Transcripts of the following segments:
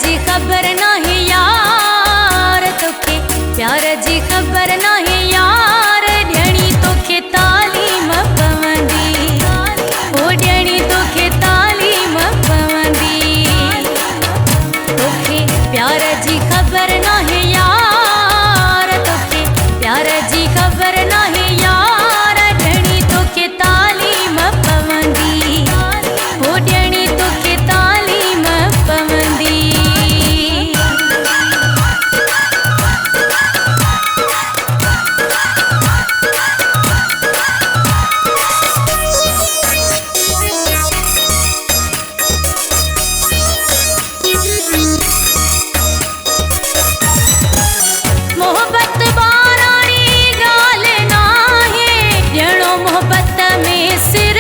जी खबर नहीं यार तोखे, प्यार जी खबर नहीं यार। ॾियणी तोखे तालीम पवंदी, ओ ॾियणी तोखे तालीम पवंदी। तोखे प्यार जी खबर नहीं यार, तोखे प्यार जी खबर नहीं यार। ॾियणी तोखे तालीम पवंदी, ओ ॾियणी तोखे तालीम पवंदी। मोहब्बत बाराणी ॻाल्हि नाहे, ॼणो मोहब्बत में सिर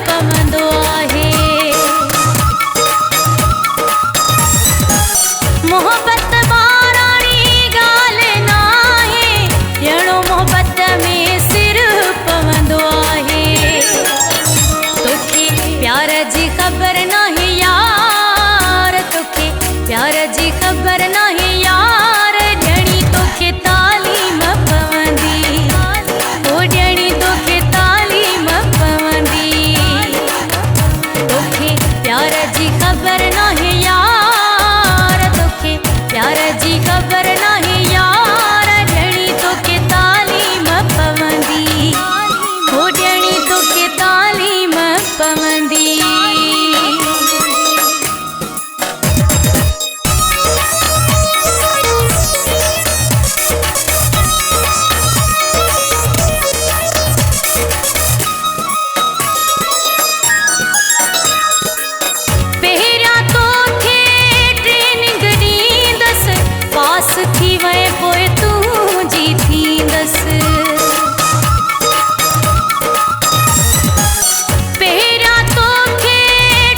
पवंदो आहे। मोहब्बत बाराणी ॻाल्हि नाहे, ॼणो मोहब्बत में सिर पवंदो आहे। तोखे प्यार जी खबर नहीं यार, तोखे प्यार जी खबर नहीं यार। ॾियणी तोखे तालीम पवंदी, ओ ॾियणी तोखे तालीम पवंदी। तोखे प्यार जी खबर नहीं यार, तोखे प्यार जी खबर नहीं यार। ॾियणी तोखे तालीम पवंदी, ओ ॾियणी तोखे तालीम पवंदी। पहिरियां तोखे ट्रेनिंग ॾींदसि, पास थी वए पोइ तूं जी थींदसि। पहिरियां तोखे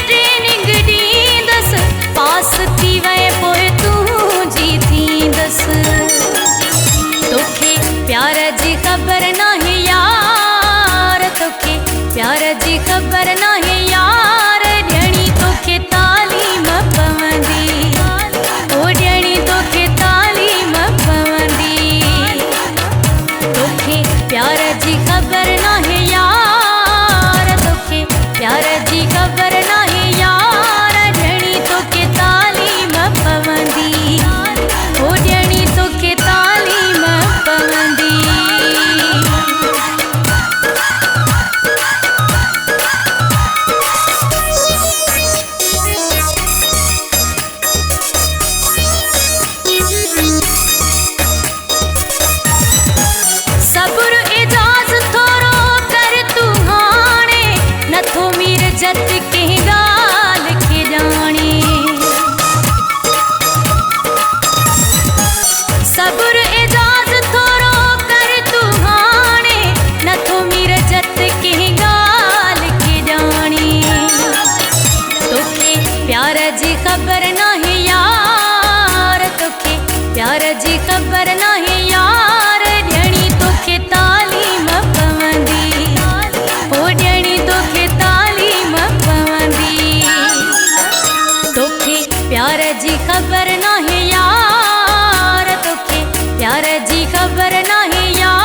ट्रेनिंग ॾींदसि, पास थी वए पोइ तूं जी थींदसि। तोखे प्यार जी खबर नहीं यार, तोखे प्यार जी खबर नहीं यार। ॾियणी तोखे तालीम पवंदी, ओ ॾियणी तोखे तालीम पवंदी। तोखे प्यार जी खबर नहीं यार, तोखे प्यार जी खबर नहीं यार। ॾियणी तोखे तालीम पवंदी, ओ ॾियणी तोखे तालीम पवंदी। सब्र एजाज़ थोरो कर तूं हाणे, नथो मीर जत कंहिं ॻाल्हि खे ॼाणे। सब्र एजाज़ थोरो कर तूं हाणे, नथो मीर जत कंहिं ॻाल्हि खे ॼाणे। तोखे प्यार जी खबर नहीं यार, तोखे प्यार जी खबर नहीं यार। ॾियणी तोखे तालीम पवंदी, ओ ॾियणी तोखे तालीम पवंदी। तोखे प्यार जी खबर नहीं यार, तोखे प्यार जी खबर नहीं यार।